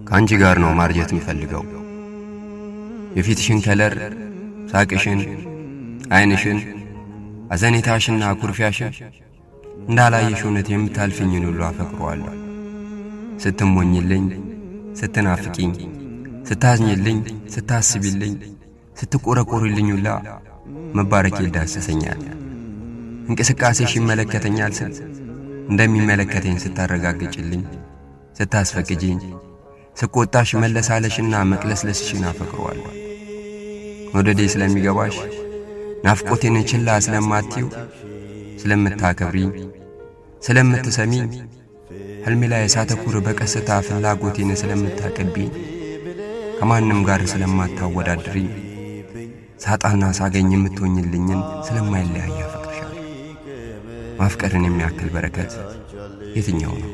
ካንቺ ጋር ነው ማርጀት የምፈልገው የፊትሽን ከለር ሳቅሽን አይንሽን አዘኔታሽና ኩርፊያሽን እንዳላየሽ እውነት የምታልፍኝን ሁሉ አፈቅረዋለሁ ስትሞኝልኝ ስትናፍቂኝ ስታዝኝልኝ ስታስቢልኝ ስትቆረቆሪልኝ ሁላ መባረክ ይዳሰሰኛል እንቅስቃሴሽ ይመለከተኛል ስል እንደሚመለከተኝ ስታረጋግጭልኝ ስታስፈቅጂኝ ስቆጣሽ መለሳለሽና መቅለስለስሽን አፈቅረዋለሁ ወደዴ ስለሚገባሽ ናፍቆቴን ችላ ስለማትዩ ስለምታከብሪኝ ስለምትሰሚኝ ህልሜ ላይ ሳተኩር በቀስታ ፍላጎቴን ስለምታቀቢኝ ከማንም ጋር ስለማታወዳድሪኝ ሳጣና ሳገኝ የምትሆኝልኝን ስለማይለያይ አፈቅርሻለሁ ማፍቀርን የሚያክል በረከት የትኛው ነው